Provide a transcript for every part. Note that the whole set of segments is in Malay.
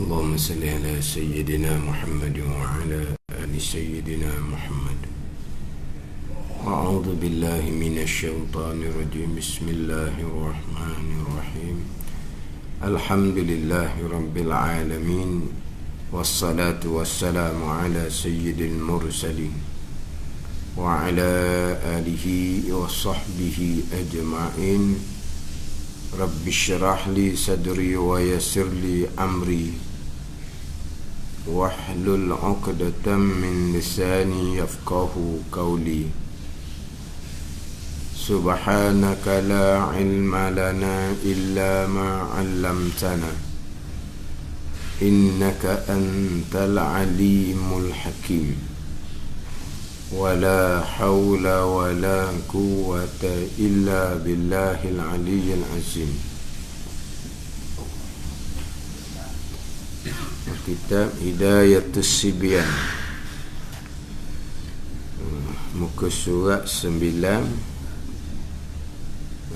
اللهم صل على سيدنا محمد وعلى آل سيدنا محمد. أعوذ بالله من الشيطان الرجيم. بسم الله الرحمن الرحيم. الحمد لله رب العالمين، والصلاة والسلام على سيد المرسلين وعلى آله وصحبه أجمعين. رب اشرح لي صدري ويسر لي أمري واحلل عقدة من لساني يفقه قولي. سبحانك لا علم لنا إلا ما علمتنا إنك أنت العليم الحكيم. ولا حول ولا قوة إلا بالله العلي العظيم. Kitab Hidayatus Sibyan, muka surat 9,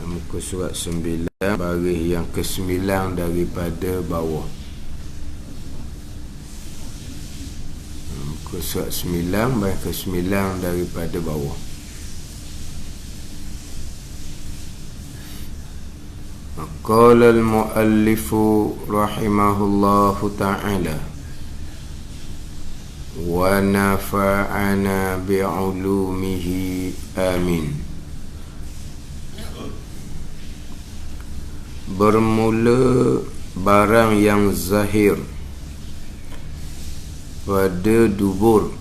muka surat 9, baris yang ke-9 daripada bawah. Muka surat 9, baris ke-9 daripada bawah. Qala al-muallifu rahimahullahu ta'ala wa nafa'ana bi'ulumihi amin. Bermula barang yang zahir pada dubur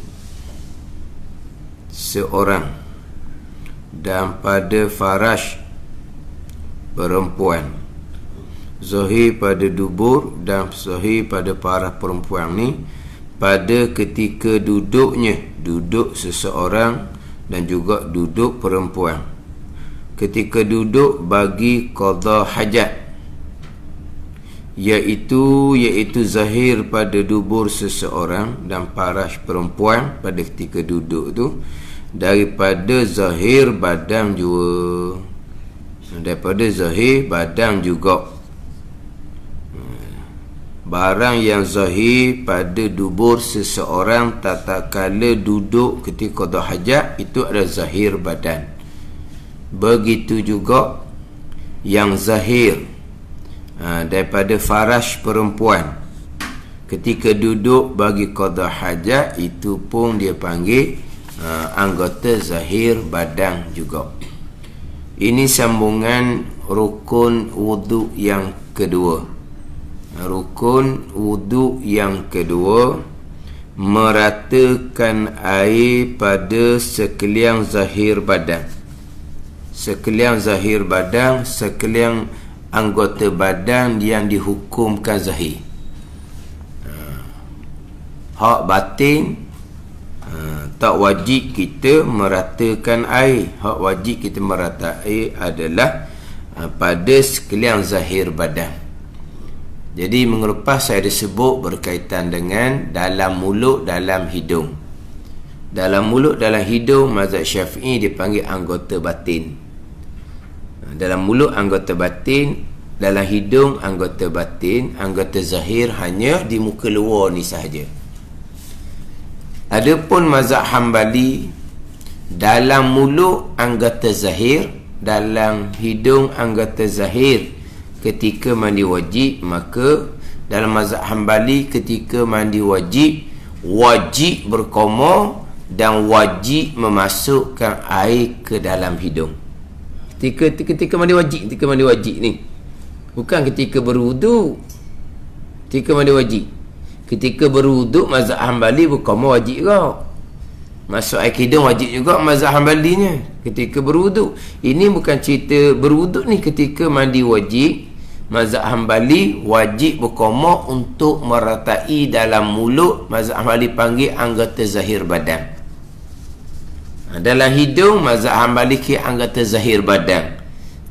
seorang dan pada farash perempuan. Zahir pada dubur dan zahir pada para perempuan ni pada ketika duduk seseorang dan juga duduk perempuan. Ketika duduk bagi qada hajat, iaitu zahir pada dubur seseorang dan farash perempuan pada ketika duduk tu daripada zahir badan juga, daripada zahir badan juga. Barang yang zahir pada dubur seseorang tatkala duduk ketika qada hajat itu adalah zahir badan. Begitu juga yang zahir daripada farash perempuan ketika duduk bagi qada hajat, itu pun dia panggil anggota zahir badan juga. Ini sambungan rukun wudu yang kedua. Rukun wudu yang kedua, meratakan air pada sekalian zahir badan. Sekalian zahir badan, sekalian anggota badan yang dihukumkan zahir. Hak batin tak wajib kita meratakan air. Hak wajib kita merata air adalah pada sekalian zahir badan. Jadi minggu lepas saya ada sebut berkaitan dengan dalam mulut, dalam hidung. Dalam mulut, dalam hidung, mazhab Syafi'i dipanggil anggota batin. Dalam mulut anggota batin, dalam hidung anggota batin, anggota zahir hanya di muka luar ni sahaja. Adapun mazhab Hambali, dalam mulut anggota zahir, dalam hidung anggota zahir ketika mandi wajib, maka dalam mazhab Hambali ketika mandi wajib berkoma dan wajib memasukkan air ke dalam hidung. Ketika mandi wajib ni, bukan ketika berwuduk. Ketika mandi wajib, ketika berwuduk mazhab Hambali berkoma wajib kau. Masuk air ke hidung wajib juga mazhab Hambalinya ketika berwuduk. Ini bukan cerita berwuduk ni, ketika mandi wajib mazhab Hambali wajib berkoma untuk meratai dalam mulut. Mazhab Hambali panggil anggota zahir badan. Dalam hidung mazhab Hambali ke anggota zahir badan.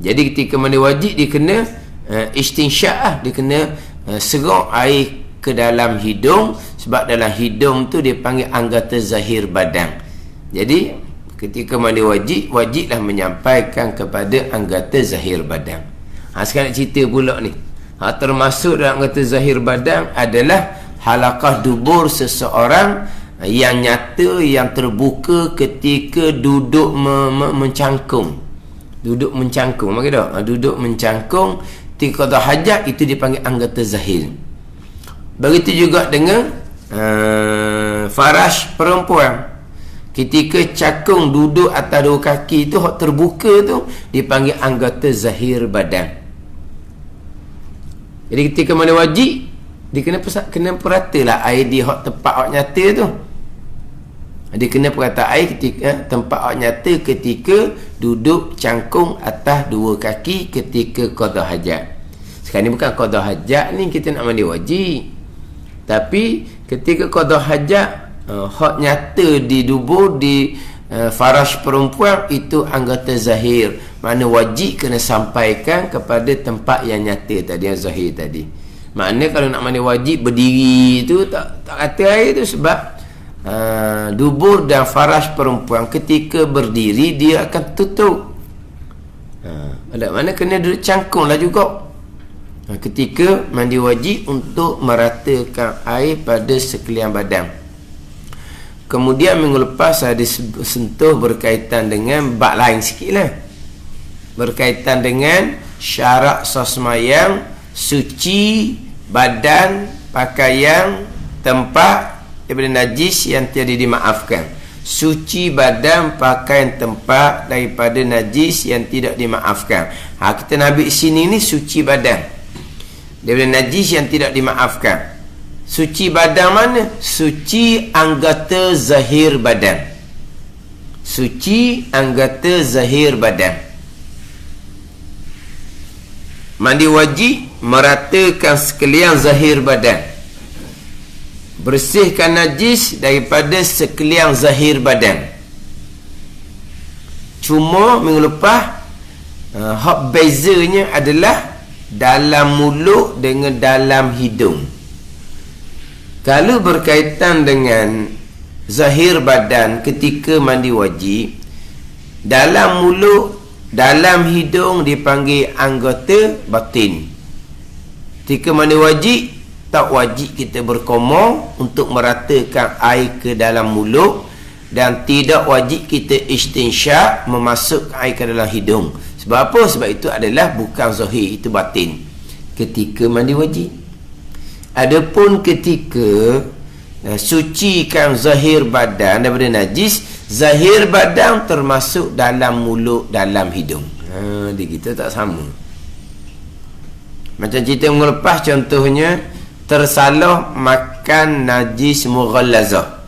Jadi ketika mandi wajib dia kena istinsyak, dia kena serok air ke dalam hidung, sebab dalam hidung tu dia panggil anggota zahir badan. Jadi ketika mandi wajiblah menyampaikan kepada anggota zahir badan. Sekarang nak cerita pula ni Termasuk dalam anggota zahir badan adalah halaqah dubur seseorang yang nyata, yang terbuka ketika duduk mencangkung. Duduk mencangkung, maksud tak? Duduk mencangkung ketika qada hajat, itu dipanggil anggota zahir. Begitu juga dengan farash perempuan. Ketika cakung duduk atas dua kaki tu, hak terbuka tu, dipanggil anggota zahir badan. Jadi ketika mandi wajib, dia kena perhatilah air di hak tempat hak nyata tu. Dia kena perhati air ketika tempat hak nyata ketika duduk cangkung atas dua kaki ketika qada hajat. Sekarang ni bukan qada hajat ni kita nak mandi wajib. Tapi ketika qada hajat, hak nyata di dubur, di farash perempuan, itu anggota zahir. Makna wajib kena sampaikan kepada tempat yang nyata tadi, yang zahir tadi. Makna kalau nak mandi wajib berdiri tu tak kata air tu, sebab dubur dan farash perempuan ketika berdiri dia akan tutup. Ada mana kena duduk cangkung lah juga ketika mandi wajib, untuk meratakan air pada sekalian badan. Kemudian minggu lepas saya disentuh berkaitan dengan bab lain sikit lah, berkaitan dengan syarat sosmayang, suci badan, pakaian, tempat daripada najis yang tiada dimaafkan. Suci badan, pakaian, tempat daripada najis yang tidak dimaafkan. Kita nak ambil sini ni suci badan daripada najis yang tidak dimaafkan. Suci badan mana? Suci anggota zahir badan. Suci anggota zahir badan. Mandi wajib meratakan sekalian zahir badan, bersihkan najis daripada sekalian zahir badan. Cuma minggu lepas hak bezanya adalah dalam mulut dengan dalam hidung. Kalau berkaitan dengan zahir badan ketika mandi wajib, dalam mulut, dalam hidung dipanggil anggota batin. Ketika mandi wajib, tak wajib kita berkomor untuk meratakan air ke dalam mulut, dan tidak wajib kita istinsyak memasukkan air ke dalam hidung. Sebab apa? Sebab itu adalah bukan zahir, itu batin ketika mandi wajib. Adapun ketika sucikan zahir badan daripada najis, zahir badan termasuk dalam mulut, dalam hidung. Dia kita tak sama. Macam cerita minggu lepas, contohnya tersalah makan najis mughallazah,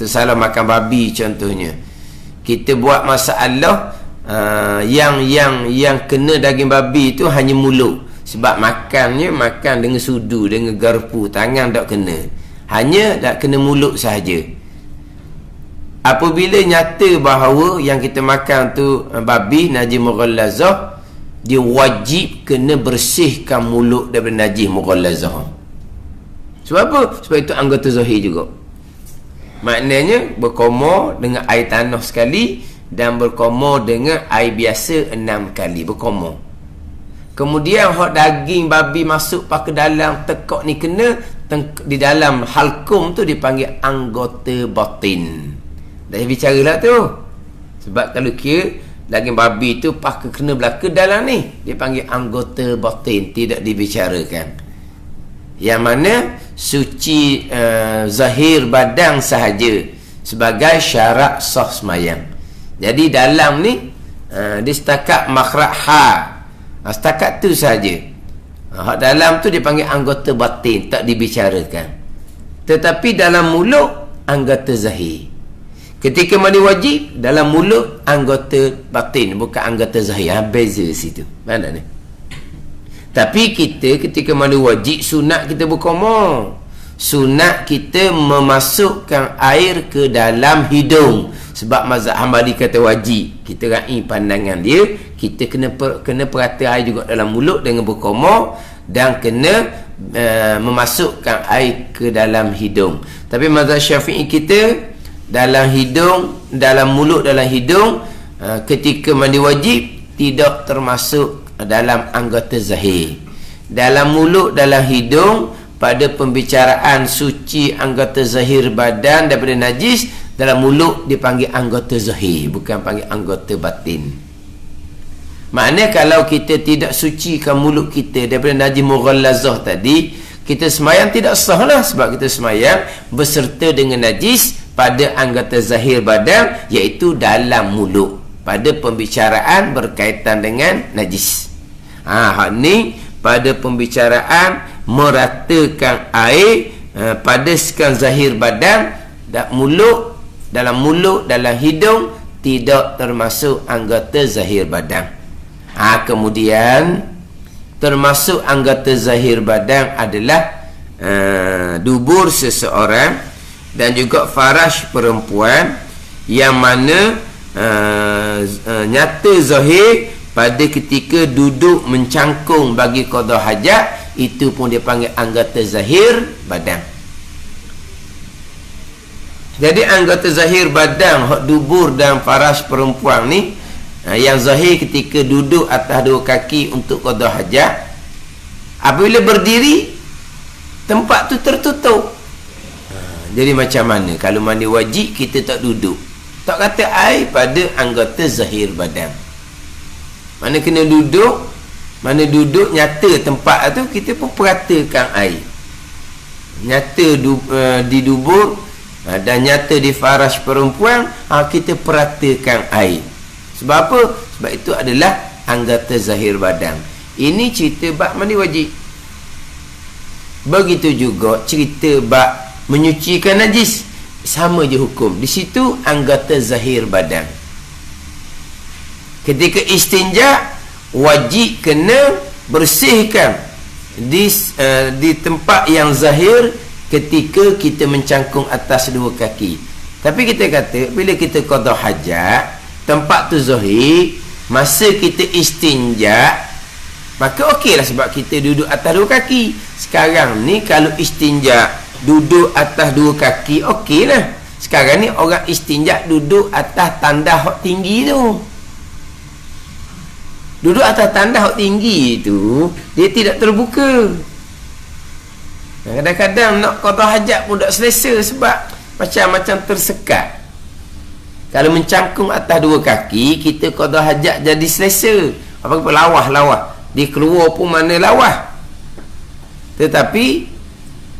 tersalah makan babi contohnya. Kita buat masalah yang kena daging babi itu hanya mulut. Sebab makannya makan dengan sudu, dengan garpu, tangan tak kena, hanya tak kena mulut sahaja. Apabila nyata bahawa yang kita makan tu babi najis mughallazah, dia wajib kena bersihkan mulut daripada najis mughallazah. Sebab apa? Sebab itu anggota zahir juga. Maknanya berkomor dengan air tanah sekali, dan berkomor dengan air biasa 6 kali berkomor. Kemudian hak daging babi masuk ke dalam tekak ni kena di dalam halkum tu dipanggil anggota batin. Dah bicara lah tu. Sebab kalau kira daging babi tu kena belaka dalam ni, dipanggil anggota batin, tidak dibicarakan. Yang mana suci zahir badan sahaja sebagai syarat sah semayang. Jadi dalam ni dia setakat makhraj ha, setakat tu saja. Hak dalam tu dipanggil anggota batin, tak dibicarakan. Tetapi dalam mulut anggota zahir. Ketika mandi wajib, dalam mulut anggota batin, bukan anggota zahir. Beza situ. Mana ni? Tapi kita ketika mandi wajib, sunat kita berkomor. Sunat kita memasukkan air ke dalam hidung. Sebab mazhab Hambali kata wajib. Kita raih pandangan dia, kita kena perhati air juga dalam mulut dengan berkomor, dan kena memasukkan air ke dalam hidung. Tapi mazhab Syafi'i kita, dalam hidung, dalam mulut, dalam hidung, ketika mandi wajib tidak termasuk dalam anggota zahir. dalam mulut, dalam hidung, pada pembicaraan suci anggota zahir badan daripada najis, dalam mulut dipanggil anggota zahir, bukan panggil anggota batin. Maknanya kalau kita tidak sucikan mulut kita daripada najis mughallazah tadi, kita semayang tidak sah lah, sebab kita semayang berserta dengan najis pada anggota zahir badan, iaitu dalam mulut, pada pembicaraan berkaitan dengan najis. Hak ni pada pembicaraan meratakan air pada sekian zahir badan, dalam mulut, dalam hidung, tidak termasuk anggota zahir badan. Kemudian termasuk anggota zahir badan adalah dubur seseorang dan juga faraj perempuan, yang mana nyata zahir pada ketika duduk mencangkung bagi qada hajat, itu pun dia panggil anggota zahir badan. Jadi anggota zahir badan, hak dubur dan faraj perempuan ni, yang zahir ketika duduk atas dua kaki untuk qada hajat, apabila berdiri tempat tu tertutup. Jadi macam mana kalau mandi wajib kita tak duduk, tak kata air pada anggota zahir badan, mana kena duduk, mana duduk nyata tempat tu, kita pun perhatikan air nyata di dubur dan nyata di faraj perempuan, kita perhatikan air. Sebab apa? Sebab itu adalah anggota zahir badan. Ini cerita bab mandi wajib. Begitu juga cerita bab menyucikan najis, sama je hukum. Di situ anggota zahir badan. Ketika istinja, wajib kena bersihkan di tempat yang zahir ketika kita mencangkung atas dua kaki. Tapi kita kata bila kita qada hajat, tempat tu zahir, masa kita istinja, maka okeylah sebab kita duduk atas dua kaki. Sekarang ni kalau istinja duduk atas dua kaki, okeylah. Sekarang ni orang istinja duduk atas tandas hak tinggi tu. Duduk atas tandas hak tinggi tu, dia tidak terbuka. Kadang-kadang nak qada hajat pun tak selesa sebab macam-macam tersekat. Kalau mencangkung atas dua kaki, kita qada hajat jadi selesa. Apa-apa lawah-lawah, dia keluar pun mana lawah. Tetapi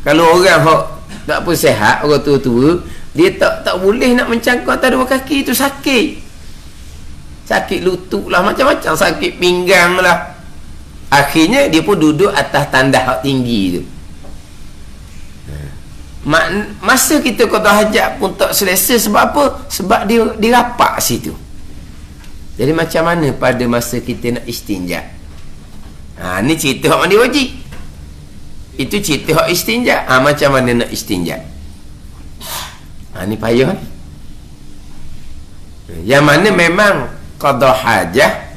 kalau orang hok tak pun sihat, orang tua-tua, dia tak boleh nak mencangkung atas dua kaki, itu sakit. Sakit lutut lah, macam-macam, sakit pinggang lah. Akhirnya dia pun duduk atas tandas hak tinggi tu. Masa kita qada hajat pun tak selesa. Sebab apa? Sebab dia rapak situ. Jadi macam mana pada masa kita nak istinja? Ni cerita hak mandi wajib. Itu cerita hak istinja. Macam mana nak istinja? Ni payah. Yang mana memang qada hajah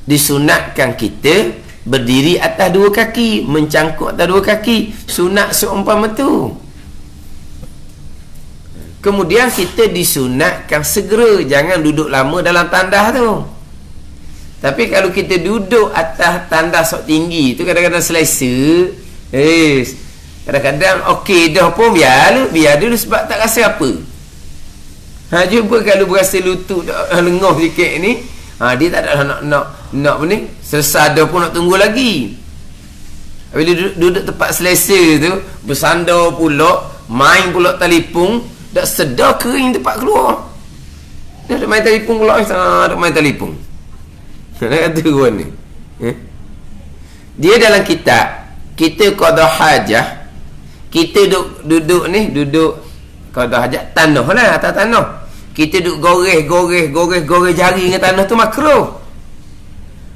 disunatkan kita berdiri atas dua kaki, mencangkuk atas dua kaki, sunat seumpama tu. Kemudian kita disunatkan segera, jangan duduk lama dalam tandas tu. Tapi kalau kita duduk atas tandas sok tinggi tu, kadang-kadang selesa, kadang-kadang okey dah pun biar dulu sebab tak rasa apa. Jumpa kalau berasa lutut lengah sikit ni, dia tak ada nak apa ni, selesai dah pun nak tunggu lagi. Bila duduk tempat selesa tu, bersandar pula, main pula telefon, dah sedar kering tempat keluar. Dah ada main telefon pula, ada main telefon. Nak kata orang ni, dia dalam kitab kita qada hajah, kita duduk qada hajat tanah lah, atas tanah. Kita duduk goreh jari dengan tanah tu makruh.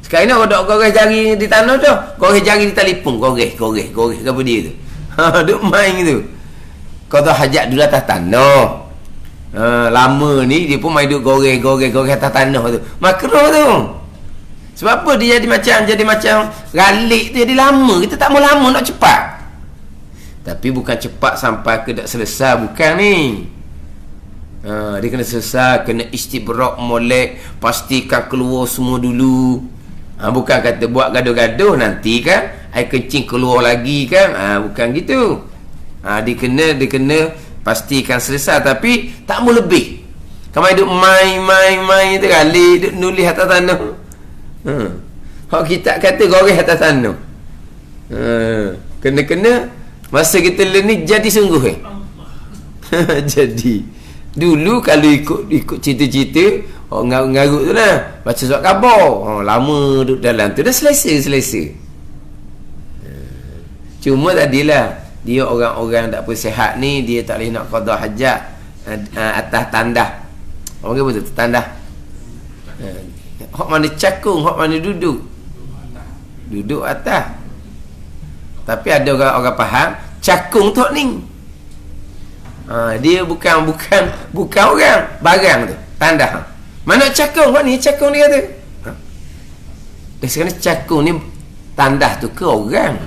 Sekarang ni orang duduk goreh jari di tanah tu, goreh jari di telefon, goreh apa dia tu. Duduk main tu. Qada hajat dulu atas tanah. Lama ni dia pun main duduk goreh atas tanah tu. Makruh tu. Sebab apa? Dia jadi macam ralik tu, jadi lama. Kita tak mau lama, nak cepat. Tapi bukan cepat sampai ke dak selesai, bukan ni. Dia kena selesai, kena istibrak, molek, pastikan keluar semua dulu. Bukan kata buat gaduh-gaduh nanti kan air kencing keluar lagi kan. Bukan gitu. Dia kena pastikan selesai, tapi tak mau lebih. Kamu duduk main tu kali duduk nulis atas tanah. Hak kita kata goreng atas tanah. Kena masa kita ni jadi sungguh jadi dulu kalau ikut cerita-cerita orang ngarut tu lah, baca surat khabar, lama duduk dalam tu dah selesa. Cuma tadilah dia orang-orang tak bersihat ni, dia tak boleh nak qada hajat atas tandah. Orang kata betul tandah. Hak mana cakung, hak mana duduk atas. Tapi ada orang faham cakung tu ni. Dia bukan orang, barang tu, tandah. Mana cakung? Hak ni cakung dia kata. Sekarang cakung ni tandah tu ke orang?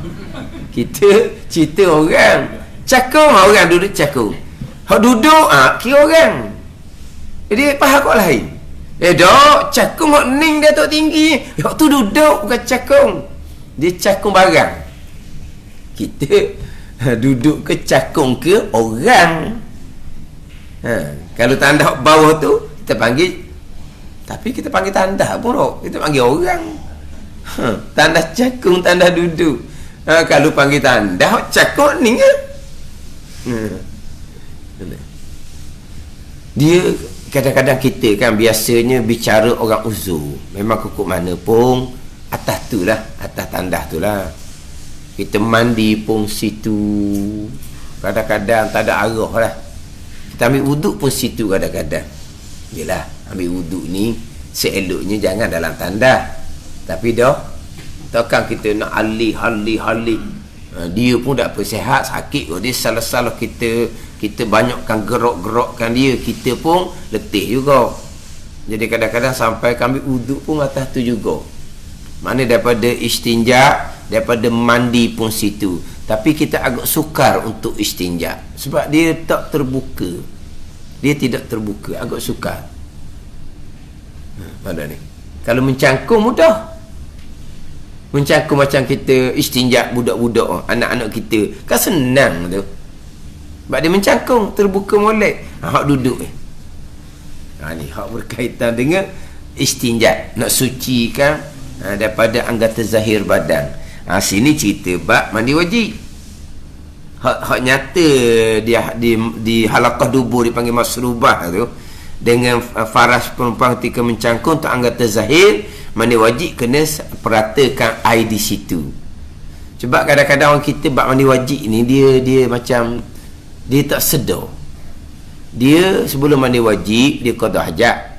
Kita cerita orang. Cakung orang duduk cakung. Hak duduk kira orang. Jadi faham kok lain. Dok, cakung hak ning dia tok tinggi. Hak tu duduk bukan cakung. Dia cakung barang. Kita duduk ke cakung ke orang. Kalau tandah bawah tu kita panggil, tapi kita panggil tandah pun kita panggil orang. Tandah cakung, tandah duduk. Kalau panggil tandah cakung ni ke? Dia kadang-kadang kita kan biasanya bicara orang uzur, memang kukuk mana pun atas tu lah, atas tandah tu lah. Kita mandi pun situ, kadang-kadang tak ada arah lah. Kita ambil wuduk pun situ kadang-kadang. Yelah, ambil wuduk ni seeloknya jangan dalam tandah. Tapi takkan kita nak alih. Dia pun tak bersihat, sakit kot. Dia salah-salah kita banyakkan gerak-gerakkan dia, kita pun letih juga. Jadi kadang-kadang sampai ambil wuduk pun atas tu juga. Mana daripada istinja, daripada mandi pun situ. Tapi kita agak sukar untuk istinja sebab dia tak terbuka. Dia tidak terbuka, agak sukar. Mana ni? Kalau mencangkung mudah. Mencangkung macam kita istinja budak-budak, anak-anak kita, kan senang tu. Sebab dia mencangkung, terbuka molek. Hak duduk ni hak berkaitan dengan istinja, nak sucikan daripada anggota zahir badan. Sini cerita bab mandi wajib. Hak nyata dia di halaqah dubur dipanggil masrubah tu, dengan faras perempuan ketika mencangkung untuk anggota zahir, mandi wajib kena perhatikan air di situ. Sebab kadang-kadang orang kita bab mandi wajib ni dia macam dia tak sedar. Dia sebelum mandi wajib dia qada hajat.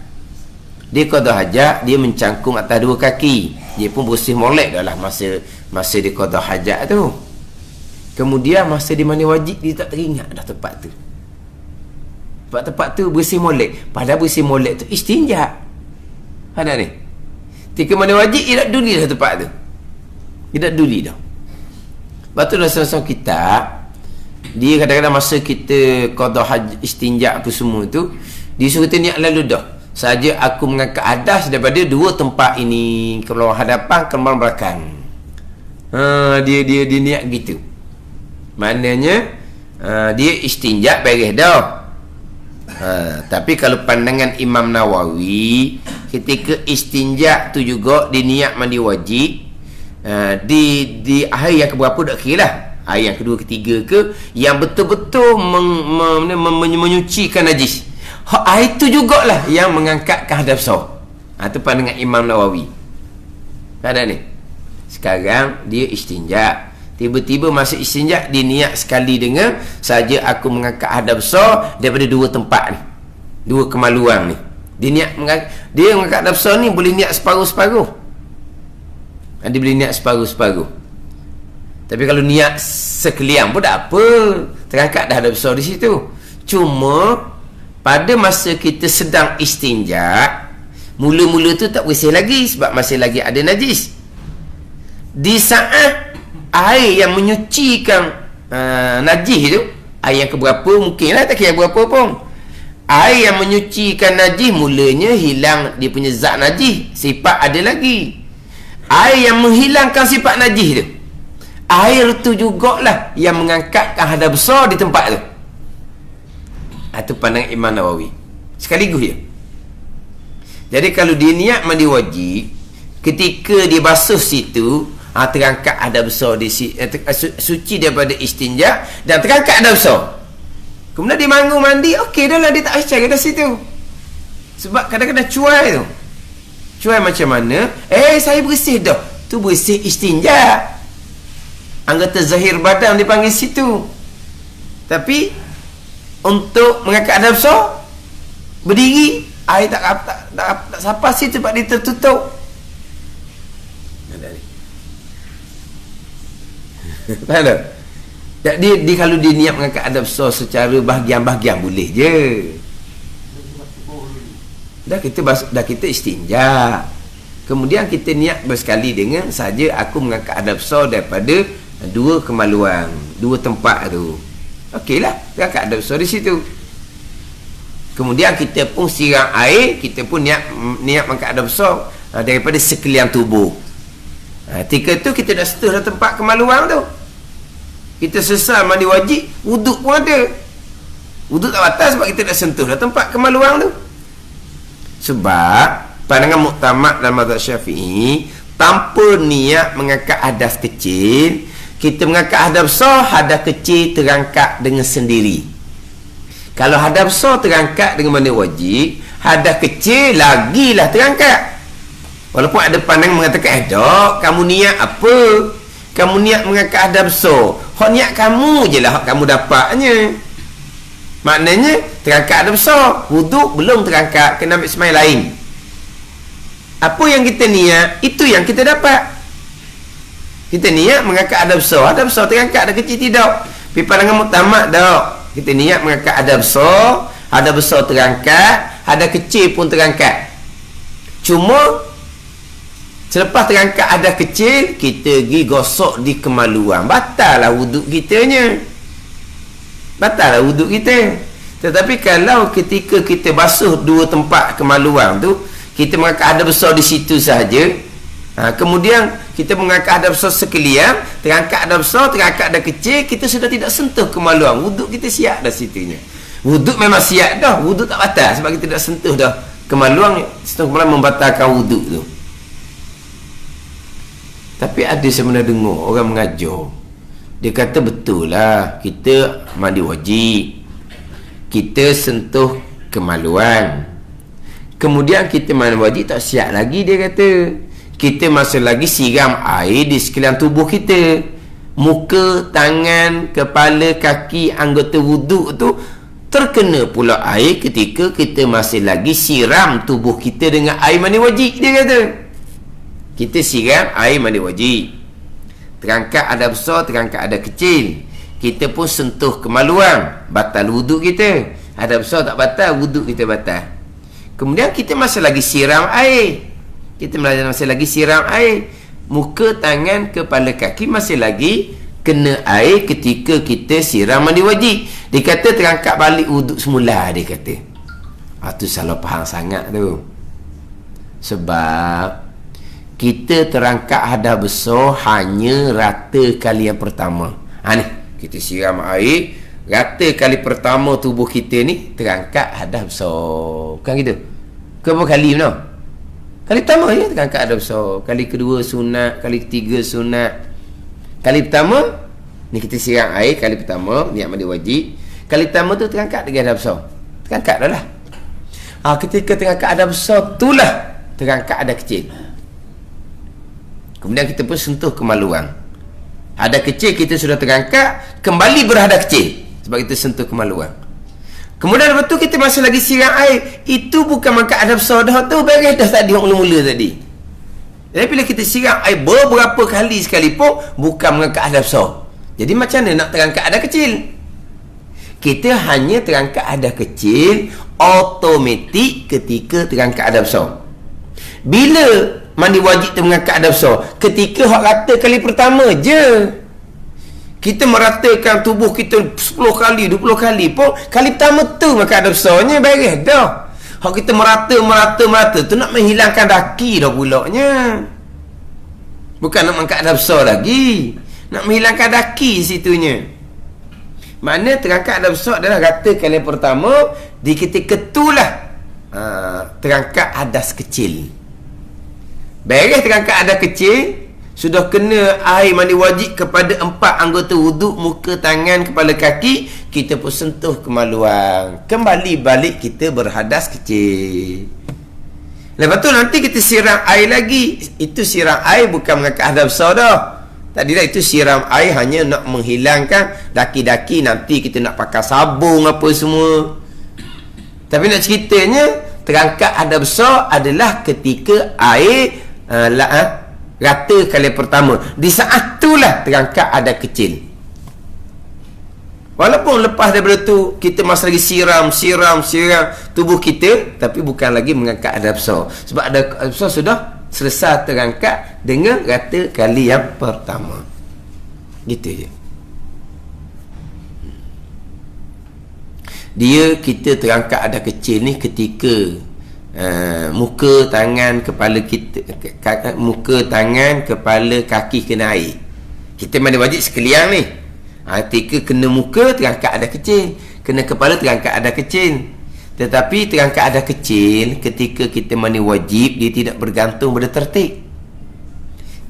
Dia mencangkung atas dua kaki. Dia pun bersih molek dah lah masa dia qada hajat tu. Kemudian masa dia mandi wajib dia tak teringat dah tempat tu. Tempat tu bersih molek. Padahal bersih molek tu istinja. Ada ni. Ketika mandi wajib dia tak duli dah tempat tu. Dia tak duli dah. Lepas tu dalam salah kitab, dia kadang-kadang masa kita qada hajat istinja apa semua tu, dia suruh kita niat lalu dah. Saja aku mengangkat adas daripada dua tempat ini, ke belakang hadapan, ke belakang. Dia niat gitu. Maknanya dia istinja beres dah. Tapi kalau pandangan Imam Nawawi, ketika istinja tu juga dia niat mandi wajib, di hari yang keberapa tak kira lah, hari yang kedua, ketiga ke, yang betul-betul menyucikan najis, air itu jugalah yang mengangkatkan hadas besar. Itu pandangan Imam Nawawi. Ada ni. Sekarang dia istinja, tiba-tiba masa istinja dia niat sekali dengan saja aku mengangkat hadas besar daripada dua tempat ni, dua kemaluan ni. Dia mengangkat hadas besar ni boleh niat separuh-separuh. Dia boleh niat separuh-separuh. Tapi kalau niat sekalian pun tak apa, terangkat dah hadas besar di situ. Cuma pada masa kita sedang istinja, mula-mula tu tak bersih lagi sebab masih lagi ada najis. Di saat air yang menyucikan najis tu, air yang keberapa, mungkinlah tak kira berapa pun, air yang menyucikan najis mulanya hilang dia punya zat najis, sifat ada lagi. Air yang menghilangkan sifat najis tu, air tu jugalah yang mengangkatkan hadas besar di tempat tu. Itu pandangan Imam Nawawi. Sekaligus dia. Jadi kalau dia niat mandi wajib, ketika dia basuh situ, terangkat hadas besar di suci daripada istinja dan terangkat hadas besar. Kemudian dia bangun mandi, okey dah lah, dia tak payah kat situ. Sebab kadang-kadang cuai tu. Cuai macam mana? Saya bersih dah. Tu bersih istinja. Anggota zahir badan dipanggil situ. Tapi untuk mengangkat hadas besar, berdiri, air tak sampai situ sebab dia tertutup. Faham tak? Dia kalau dia niat mengangkat hadas besar secara bahagian-bahagian boleh je. Dah kita istinja. Kemudian kita niat bersekali dengan saja aku mengangkat hadas besar daripada dua kemaluan, dua tempat tu. Okeylah, mengangkat hadas besar di situ. Kemudian kita pun siram air, kita pun niat mengangkat hadas besar daripada sekalian tubuh. Ketika tu kita dah sentuh dah tempat kemaluan tu. Kita selesai mandi wajib, wuduk pun ada. Wuduk tak batal sebab kita dah sentuh dah tempat kemaluan tu. Sebab pandangan muktamad dalam mazhab Syafi'i, tanpa niat mengangkat hadas kecil, kita mengangkat hadas besar, hadas kecil terangkat dengan sendiri. Kalau hadas besar terangkat dengan mandi wajib, hadas kecil lagilah terangkat. Walaupun ada pandangan mengatakan, dok, kamu niat apa? Kamu niat mengangkat hadas besar. Hak niat kamu je lah, hak kamu dapatnya. Maknanya, terangkat hadas besar. Wuduk belum terangkat, kena ambil semai lain. Apa yang kita niat, itu yang kita dapat. Kita niat mengangkat hadas besar terangkat, hadas kecil tidak. Tapi pandangan muktamad, dok. Kita niat mengangkat hadas besar terangkat, hadas kecil pun terangkat. Cuma selepas terangkat hadas kecil, kita pergi gosok di kemaluan. Batal lah wuduk kitanya. Tetapi kalau ketika kita basuh dua tempat kemaluan tu, kita mengangkat hadas besar di situ sahaja, kemudian kita mengangkat hadas besar sekalian, terangkat hadas besar, terangkat hadas kecil, kita sudah tidak sentuh kemaluan. Wuduk kita siap dah situnya. Wuduk memang siap dah, wuduk tak batal sebab kita dah sentuh dah kemaluan. Sentuh kemaluan membatalkan wuduk tu. Tapi ada saya pernah dengar orang mengajar, dia kata betul lah, kita mandi wajib, kita sentuh kemaluan, kemudian kita mandi wajib tak siap lagi. Dia kata kita masih lagi siram air di sekalian tubuh kita, muka, tangan, kepala, kaki, anggota wuduk tu terkena pula air ketika kita masih lagi siram tubuh kita dengan air mandi wajib. Dia kata kita siram air mandi wajib, terangkat hadas besar, terangkat hadas kecil, kita pun sentuh kemaluan, batal wuduk kita. Hadas besar tak batal, wuduk kita batal. Kemudian kita masih lagi siram air, muka, tangan, kepala, kaki masih lagi kena air ketika kita siram mandi wajib. Dia kata terangkat balik wuduk semula. Dia kata tu salah faham sangat tu. Sebab kita terangkat hadas besar hanya rata kali yang pertama. Ni kita siram air, rata kali pertama tubuh kita ni terangkat hadas besar. Bukan gitu. Berapa kali benar? Kali pertama je terangkat hadas besar. Kali kedua sunat, kali ketiga sunat. Kali pertama ni kita siram air kali pertama, niat mandi wajib. Kali pertama tu terangkat dengan hadas besar. Terangkat dah lah. Ketika terangkat hadas besar itulah terangkat hadas kecil. Kemudian kita pun sentuh kemaluan. Hadas kecil kita sudah terangkat, kembali berhadas kecil sebab kita sentuh kemaluan. Kemudian lepas tu kita masih lagi siram air. Itu bukan mengangkat hadas besar dah, tu beres dah tadi, mula-mula tadi. Jadi bila kita siram air beberapa kali sekalipun, bukan mengangkat hadas besar. Jadi macam mana nak terangkat hadas kecil? Kita hanya terangkat hadas kecil automatik ketika terangkat hadas besar. Bila mandi wajib tu mengangkat hadas besar? Ketika hak rata kali pertama je. Kita meratakan tubuh kita 10 kali, 20 kali pun, kali pertama tu mengangkat hadas besarnya beres dah. Hak kita merata tu nak menghilangkan daki dah pulaknya. Bukan nak mengangkat hadas besar lagi. Nak menghilangkan daki situnya. Makna terangkat hadas besar adalah rata kali pertama. Di ketika itulah terangkat hadas kecil. Beres terangkat hadas kecil, sudah kena air mandi wajib kepada 4 anggota wuduk, muka, tangan, kepala, kaki, kita pun sentuh kemaluan. Kembali balik kita berhadas kecil. Lepas tu nanti kita siram air lagi. Itu siram air bukan mengangkat hadas besar dah. Tadilah itu siram air hanya nak menghilangkan daki-daki. Nanti kita nak pakai sabung apa semua. Tapi nak ceritanya, terangkat hadas besar adalah ketika air rata kali pertama. Di saat itulah terangkat hadas kecil. Walaupun lepas daripada tu kita masih lagi siram tubuh kita, tapi bukan lagi mengangkat hadas besar. Sebab hadas besar sudah selesai terangkat dengan rata kali yang pertama. Gitu je. Dia kita terangkat hadas kecil ni ketika muka, tangan, kepala kita, muka, tangan, kepala, kaki kena air. Kita mandi wajib sekalian ni. Ketika kena muka, terangkat hadas kecil. Kena kepala, terangkat hadas kecil. Tetapi terangkat hadas kecil ketika kita mandi wajib, dia tidak bergantung pada tertib.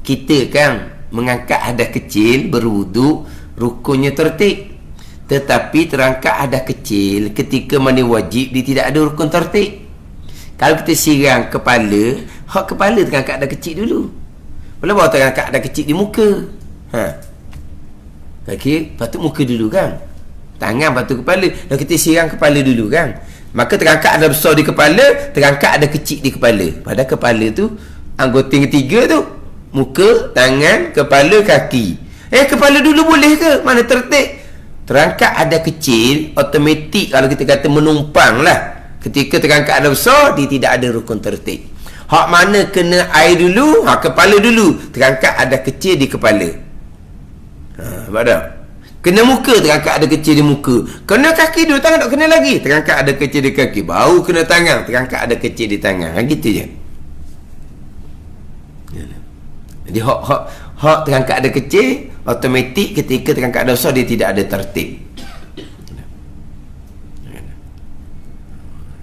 Kita kan mengangkat hadas kecil, berwuduk, rukunnya tertib. Tetapi terangkat hadas kecil ketika mandi wajib, dia tidak ada rukun tertib. Kalau kita siram kepala, kepala terangkat hadas kecil dulu. Bila bawa terangkat hadas kecil di muka. Okey, patut muka dulu kan. Tangan patut kepala. Dan kita siram kepala dulu kan. Maka terangkat hadas besar di kepala, terangkat hadas kecil di kepala. Padahal kepala tu anggota yang ketiga tu. Muka, tangan, kepala, kaki. Kepala dulu boleh ke? Mana tertib? Terangkat hadas kecil automatik kalau kita kata menumpang lah. Ketika terangkat hadas besar, dia tidak ada rukun tertib. Hak mana kena air dulu, kepala dulu. Terangkat hadas kecil di kepala. Nampak tak? Kena muka, terangkat hadas kecil di muka. Kena kaki dulu, tangan tak kena lagi. Terangkat hadas kecil di kaki. Baru kena tangan, terangkat hadas kecil di tangan. Gitu je. Jadi hak terangkat hadas kecil automatik ketika terangkat hadas besar, dia tidak ada tertib.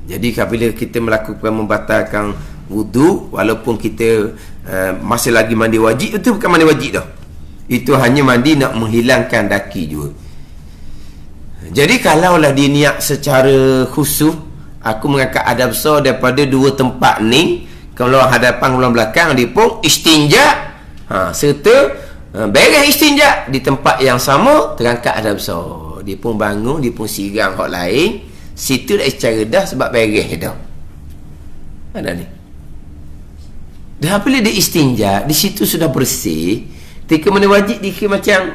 Jadi apabila kita melakukan membatalkan wudu, walaupun kita masih lagi mandi wajib, itu bukan mandi wajib dah. Itu hanya mandi nak menghilangkan daki juga. Jadi kalaulah dia niat secara khusus, aku mengangkat hadas besar daripada 2 tempat ni, kalau hadapan keluar belakang, dia pun istinja, serta beres istinja di tempat yang sama, terangkat hadas besar. Dia pun bangun, dia pun siram hak lain. Situ dah secara dah sebab beres dah. Ada ni. Dah bila dia istinja, di situ sudah bersih. Ketika mandi wajib dikira macam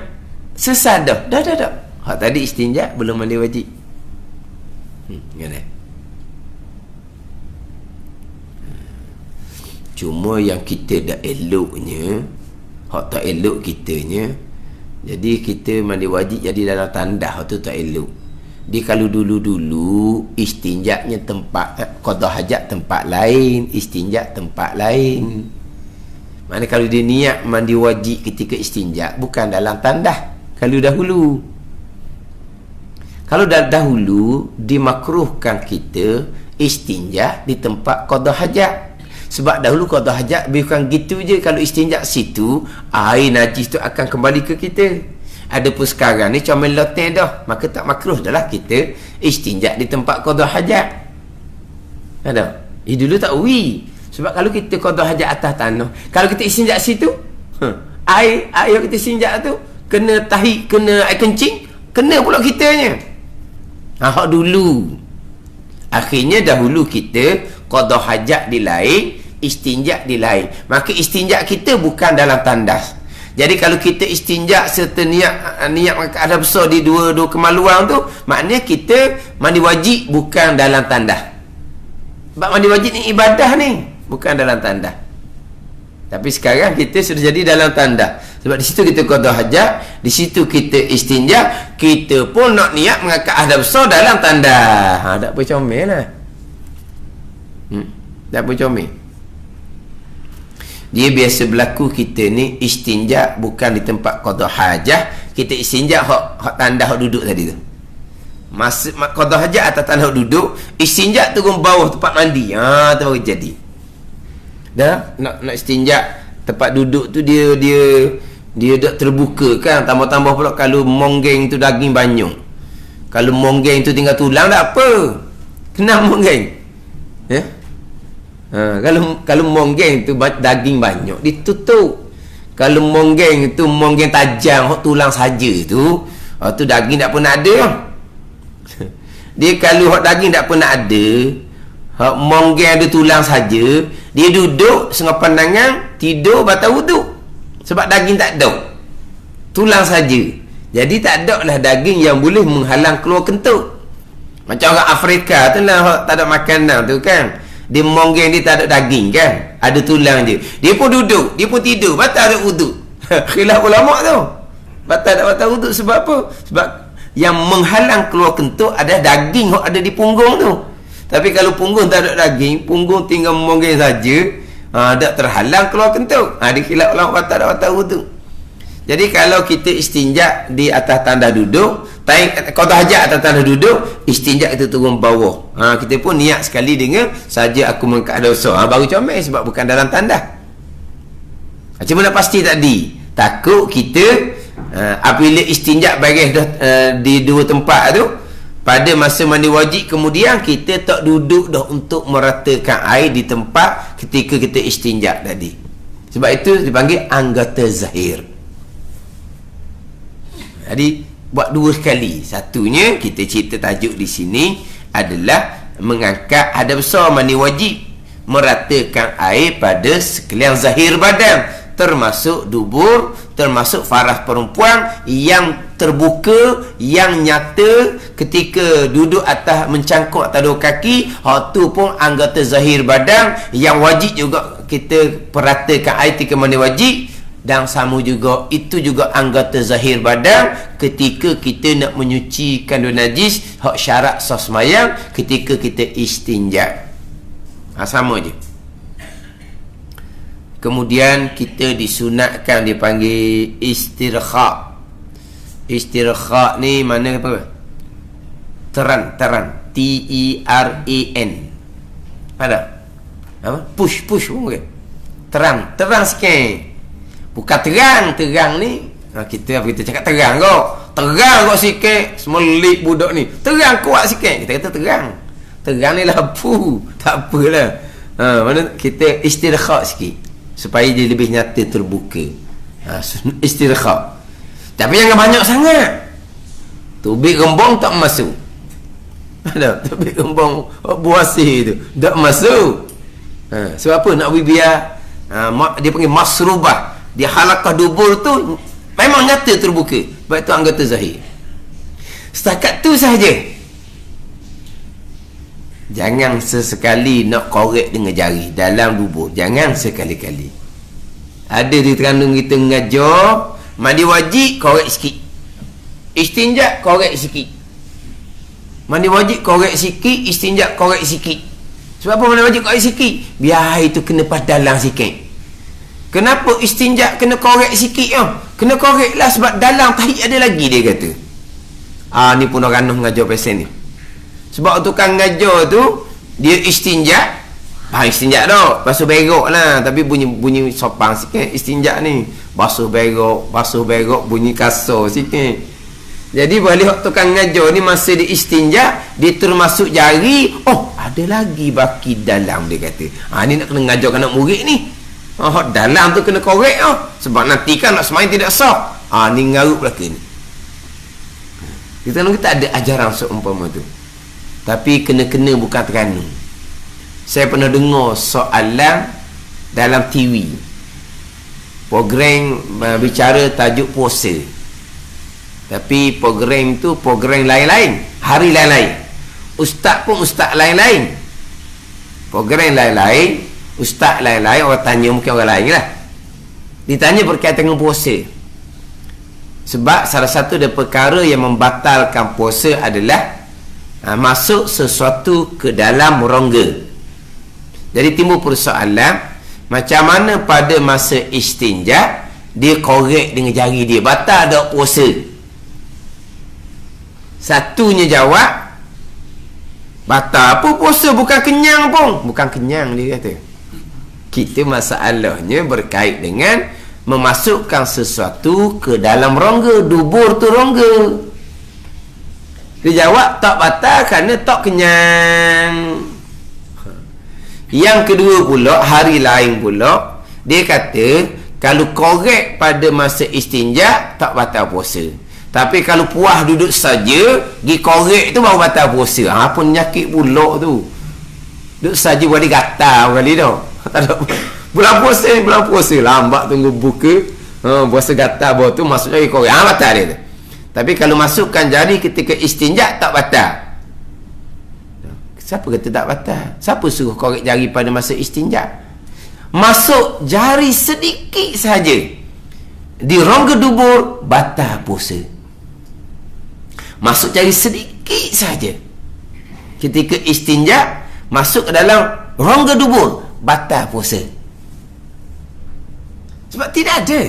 sesat dah. Dah. Hak tadi istinja belum mandi wajib. Kan? Cuma yang kita dah eloknya, hak tak elok kitanya. Jadi kita mandi wajib jadi dalam tandah, hak tu tak elok. Dia kalau dulu-dulu istinjaknya tempat qada hajat tempat lain, istinjak tempat lain. Mana kalau dia niat mandi wajib ketika istinjak, bukan dalam tandah. Kalau dahulu dimakruhkan kita istinjak di tempat qada hajat. Sebab dahulu qada hajat bukan gitu je. Kalau istinjak situ, air najis tu akan kembali ke kita. Adapun sekarang ni comel loteng dah, maka tak makruh dah lah kita istinjak di tempat qada hajat. Ada? Dulu tak wi. Sebab kalau kita qada hajat atas tanah, kalau kita istinjak situ, air yang kita istinjak tu kena tahi, kena air kencing, kena pula kitanya. Hak dulu. Akhirnya dahulu kita qada hajat di lain, istinjak di lain. Maka istinjak kita bukan dalam tandas. Jadi kalau kita istinjak serta niat ada besar di dua kemaluan tu, maknanya kita mandi wajib bukan dalam tandas. Sebab mandi wajib ni ibadah ni, bukan dalam tandas. Tapi sekarang kita sudah jadi dalam tandas. Sebab di situ kita qada hajat, di situ kita istinjak, kita pun nak niat mengangkat hadas besar dalam tandas. Tak apa comel lah. Tak apa comel. Dia biasa berlaku kita ni istinja bukan di tempat qada hajah. Kita istinja hak tanda hak duduk tadi tu. Masa qada hajat atas tanah duduk, istinja turun bawah tempat mandi. Tu baru jadi. Dah nak istinja tempat duduk tu dia dah terbuka kan. Tambah-tambah pula kalau monggeng tu daging banyak. Kalau monggeng tu tinggal tulang tak apa. Kena monggeng. Ya. Kalau monggeng tu daging banyak ditutup. Kalau monggeng tu monggeng tajam hak tulang saja tu, tu daging tak pernah ada. Dia kalau hak daging tak pernah ada, hak monggeng ada tulang saja, dia duduk setengah pandangan, tidur batal wuduk. Sebab daging tak ada. Tulang saja. Jadi tak ada lah daging yang boleh menghalang keluar kentut. Macam orang Afrika tu lah, tak ada makanan tu kan. Dia monggeng dia tak ada daging kan, ada tulang je. Dia pun duduk, dia pun tidur, batal tak wuduk. Khilaf ulama tu. Batal tak batal wuduk sebab apa? Sebab yang menghalang keluar kentut ada daging yang ada di punggung tu. Tapi kalau punggung tak ada daging, punggung tinggal monggeng saja, tak terhalang keluar kentut. Dia khilaf ulama batal tak batal wuduk. Jadi kalau kita istinja di atas tanda duduk, qada hajat atas tanda duduk, istinja kita turun bawah. Kita pun niat sekali dengan saja aku mengangkat dosa. Baru comel sebab bukan dalam tanda. Cuma nak pasti tadi, takut kita apabila istinja baris di dua tempat tu, pada masa mandi wajib kemudian kita tak duduk dah untuk meratakan air di tempat ketika kita istinja tadi. Sebab itu dipanggil anggota zahir. Jadi buat dua sekali. Satunya kita cerita tajuk di sini adalah mengangkat hadap besar mandi wajib, meratakan air pada sekalian zahir badan, termasuk dubur, termasuk faras perempuan yang terbuka, yang nyata ketika duduk atas mencangkuk atas dua kaki. Hak tu pun anggota zahir badan yang wajib juga kita peratakan air ketika mandi wajib. Dan sama juga, itu juga anggota zahir badan ketika kita nak menyucikan dua najis, hak syarat sah sembahyang ketika kita istinja. Sama je. Kemudian kita disunatkan dipanggil istirkha. Istirkha ni mana apa? Teran. T-E-R-A-N. Ada? Apa? Push pun ke? Terang sikit. Bukan terang ni. Kita cakap terang kok. Terang kok sikit. Semelik budak ni. Terang kuat sikit. Kita kata terang. Terang ni lampu. Tak apalah. Mana kita istirkha sikit supaya dia lebih nyata terbuka. Istirkha. Tapi jangan banyak sangat. Tubik gembong tak masuk. Ada tubik gembong buasih tu tak masuk. Sebab apa? Nak biar dia panggil masrubah. Dia halakah dubur tu memang nyata terbuka. Sebab itu anggota zahir. Setakat tu sahaja. Jangan sesekali nak korek dengan jari dalam dubur. Jangan sekali-kali. Ada di terkandung kita mengajar mandi wajib, korek sikit. Istinja, korek sikit. Mandi wajib, korek sikit. Istinja, korek sikit. Sebab apa mandi wajib korek sikit? Biar itu kena padalang sikit. Kenapa istinja kena korek sikit? Kena korek lah sebab dalam tahi ada lagi, dia kata. Ni pun orang mengajar pesen ni. Sebab tukang ngajar tu dia istinja. Istinja dah basuh berok lah, tapi bunyi sopang sikit istinja ni. Basuh berok bunyi kasar sikit. Jadi balik tukang ngajar ni masa dia istinja, dia termasuk jari. Ada lagi baki dalam, dia kata. Ni nak kena ngajar anak murid ni. Dalam tu kena korek sebab nanti kan nak semayang tidak sah. Ni ngarut belaka ni. Kita tak ada ajaran seumpama tu. Tapi kena-kena bukan terkanu. Saya pernah dengar soalan dalam TV, program bicara tajuk puasa. Tapi program tu program lain-lain, hari lain-lain, ustaz pun ustaz lain-lain, program lain-lain, ustaz lain-lain. Orang tanya mungkin orang lain lah, ditanya berkaitan dengan puasa. Sebab salah satu dari perkara yang membatalkan puasa adalah masuk sesuatu ke dalam rongga. Jadi timbul persoalan, Macam mana pada masa istinja dia korek dengan jari dia, batal tak puasa? Satunya jawab batal. Apa puasa? Bukan kenyang pun. Bukan kenyang dia kata. Kita masalahnya berkait dengan memasukkan sesuatu ke dalam rongga. Dubur tu rongga. Dia jawab tak batal kerana tak kenyang. Yang kedua pula, hari lain pula, dia kata kalau korek pada masa istinja tak batal puasa. Tapi kalau puas duduk saja, pergi korek tu baru batal puasa. Apa penyakit pula tu? Duduk saja boleh gatal kali dah. Tak ada. Bulan puasa lambat tunggu buka. Puasa gatal bawah tu masuk lagi korek. Batal dia tu. Tapi kalau masukkan jari ketika istinja tak batal. Siapa kata tak batal? Siapa suruh korek jari pada masa istinja? Masuk jari sedikit saja di rongga dubur, batal puasa. Masuk jari sedikit saja ketika istinja, masuk ke dalam rongga dubur, batal puasa. Sebab tidak ada.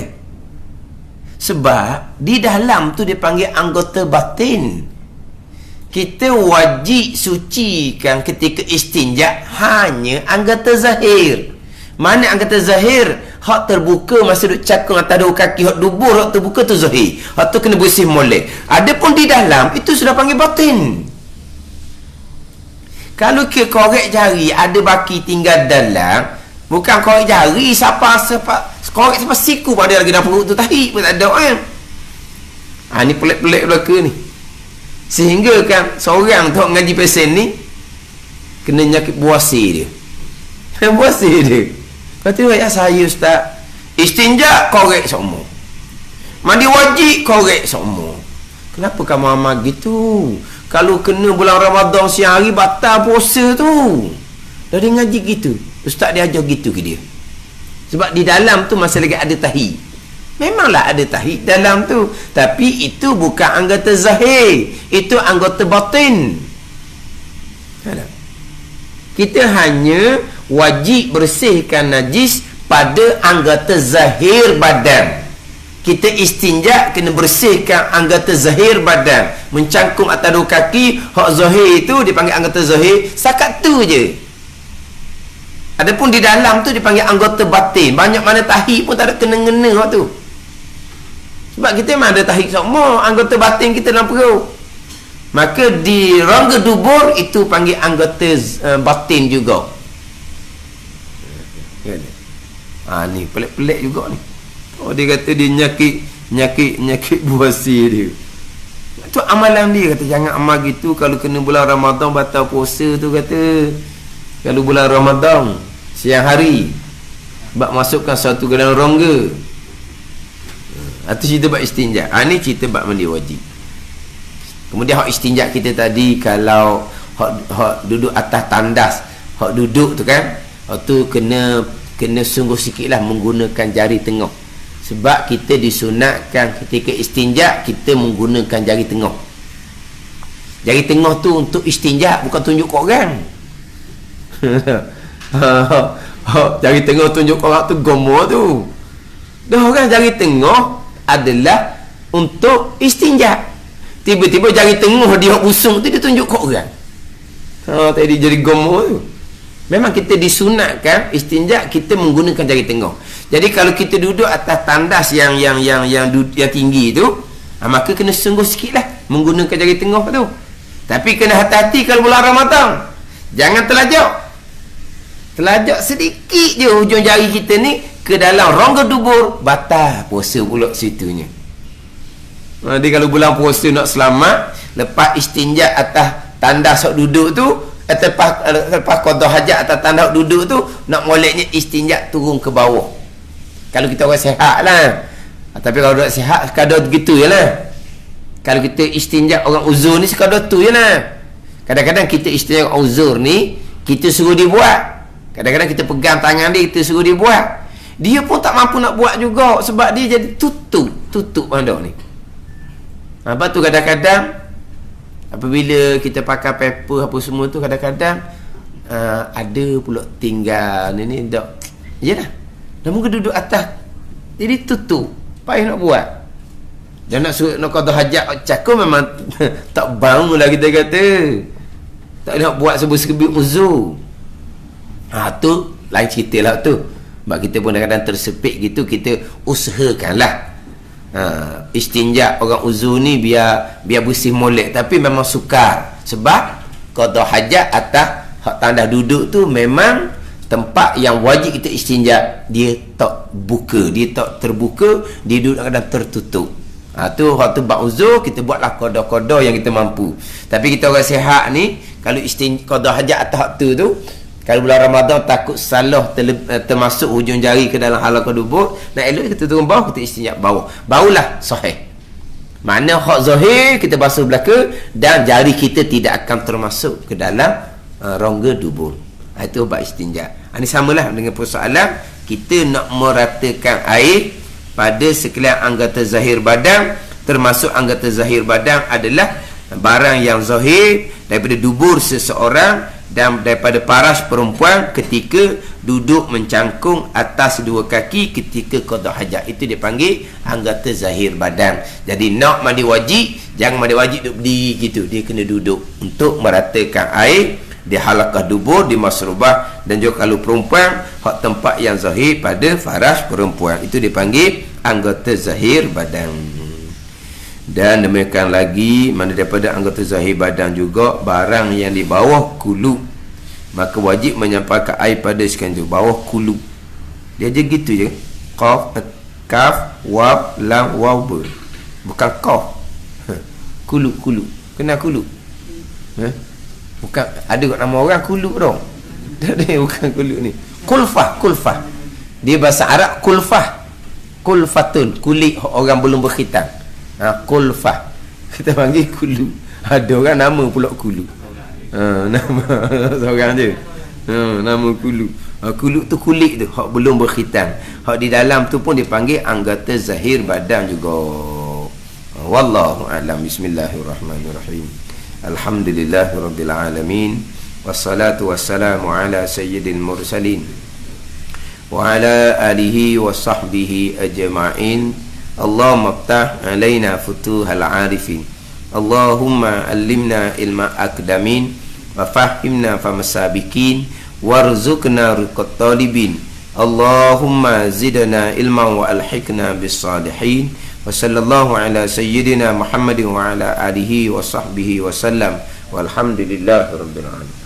Sebab di dalam tu dia panggil anggota batin. Kita wajib sucikan ketika istinja hanya anggota zahir. Mana anggota zahir? Hak terbuka masa duduk cakung atas dua kaki, hak dubur hak terbuka tu zahir. Hak tu kena bersih molek. Adapun di dalam itu sudah panggil batin. Kalau ke korek jari ada baki tinggal dalam, bukan korek jari siapa korek siapa siku pada lagi dalam perut tu tahi pun tak ada kan. Ni pelik-pelik belaka ni. Sehingga kan seorang tu ngaji pesen ni kena nyakit buasir dia. Buasir dia. Lepas tu ya saya ustaz, istinja korek semua, mandi wajib korek semua. Kenapa kamu amat gitu? Kalau kena bulan Ramadan siang hari batal puasa tu. Dah dia ngaji gitu, ustaz dia ajar gitu ke dia. Sebab di dalam tu masih lagi ada tahi. Memanglah ada tahi dalam tu, tapi itu bukan anggota zahir, itu anggota batin. Kita hanya wajib bersihkan najis pada anggota zahir badan. Kita istinja kena bersihkan anggota zahir badan. Mencangkung atas dua kaki, hak zahir itu dipanggil anggota zahir, sakat tu je. Adapun di dalam tu dipanggil anggota batin. Banyak mana tahi pun tak ada kena-ngena waktu tu. Sebab kita memang ada tahi semua anggota batin kita dalam perut. Maka di rongga dubur itu panggil anggota batin juga. Ni pelik-pelik juga ni. Dia kata dia nyakit buasir dia. Itu amalan dia, kata jangan amal gitu. Kalau kena bulan Ramadan batal puasa tu kata. Kalau bulan Ramadan siang hari bak masukkan satu ke dalam rongga. Itu cerita bab istinja. Ni cerita bab mandi wajib. Kemudian hak istinja kita tadi, kalau hak duduk atas tandas, hak duduk tu kan, hak tu kena sungguh sikitlah menggunakan jari tengah. Sebab kita disunatkan ketika istinja kita menggunakan jari tengah. Jari tengah tu untuk istinja, bukan tunjuk kat orang. Jari tengah tunjuk kat orang tu gomo tu. Dah kan jari tengah adalah untuk istinja. Tiba-tiba jari tengah dia busung tu dia tunjuk kat orang. Tadi jadi gomo tu. Memang kita disunatkan istinja kita menggunakan jari tengah. Jadi kalau kita duduk atas tandas yang tinggi tu, maka kena sungguh sikitlah menggunakan jari tengah tu. Tapi kena hati-hati kalau bulan Ramadan. Jangan telajak sedikit je hujung jari kita ni ke dalam rongga dubur, batal puasa pula situnya. Jadi kalau bulan puasa nak selamat, lepas istinja atas tandas sok duduk tu, lepas qada hajat atas tandas duduk tu, nak moleknya istinja turun ke bawah. Kalau kita orang sihat lah. Tapi kalau orang sihat sekadar begitu je lah. Kalau kita istinja orang uzur ni sekadar tu je lah. Kadang-kadang kita istinja orang uzur ni, kita suruh dia buat. Kadang-kadang kita pegang tangan dia, kita suruh dia buat. Dia pun tak mampu nak buat juga, sebab dia jadi tutup pada ni. Lepas tu kadang-kadang apabila kita pakai paper apa semua tu, kadang-kadang ada pula tinggal ni dak Yalah. Dan mungkin duduk atas. Jadi tutup. Payah nak buat. Dan nak suruh nak qada hajat cakap memang tak bangun lah kita kata. Tak nak buat sebut-sebut uzur. Tu lain cerita lah tu. Sebab kita pun kadang-kadang tersepit gitu, kita usahakanlah. Istinja orang uzur ni biar bersih molek, tapi memang sukar. Sebab qada hajat atas hak tandas duduk tu memang tempat yang wajib kita istinja, dia tak buka, dia tak terbuka, dia duduk kadang tertutup. Tu waktu bab uzur kita buatlah qada-qada yang kita mampu. Tapi kita orang sihat ni kalau qada hajat atas tu kalau bulan Ramadan takut salah termasuk hujung jari ke dalam halaqah dubur, nak elok kita turun bawah, kita istinja bawah. Barulah sahih. Makna hak zahir kita basuh belaka dan jari kita tidak akan termasuk ke dalam rongga dubur. Itu bab istinja. Ini samalah dengan persoalan kita nak meratakan air pada sekalian anggota zahir badan, termasuk anggota zahir badan adalah barang yang zahir daripada dubur seseorang dan daripada paras perempuan ketika duduk mencangkung atas dua kaki ketika qada hajat. Itu dipanggil anggota zahir badan. Jadi nak mandi wajib, jangan mandi wajib duduk berdiri gitu, dia kena duduk untuk meratakan air di halaqah dubur, di masrubah. Dan juga kalau perempuan, hak tempat yang zahir pada faras perempuan, itu dipanggil anggota zahir badan. Dan demikian lagi, mana daripada anggota zahir badan juga barang yang di bawah kulu, maka wajib menyampaikan air pada sekian tu, bawah kulu. Dia je gitu je. Qaf, kaf, wab, lam, waw, ba. Bukan qaf. Kulu. Kenal kulu? Bukan ada kat nama orang kulu dong. Bukan kulu ni. Kulfah. Dia bahasa Arab kulfah. Kulfatun, kulit orang belum berkhitan. Kulfah. Kita panggil kulu. Ada orang nama pula kulu. Nama seorang je. Nama kulu. Kulu tu kulit tu, hak belum berkhitan. Hak di dalam tu pun dipanggil anggota zahir badan juga. Wallahu a'lam. Bismillahirrahmanirrahim. Alhamdulillahirabbil alamin. Wassalatu wassalamu ala sayyidil mursalin wa ala alihi wa sahbihi ajma'in. Allahumma iftah alaina futuhal arifin. Allahumma allimna ilma akdamin wa fahimna famasabikin warzuqna riqat talibin. Allahumma zidna ilman wa alhiqna bis salihin. Wa sallallahu ala sayyidina Muhammadin wa ala alihi wa sahbihi wa sallam. Walhamdulillahi rabbil alamin.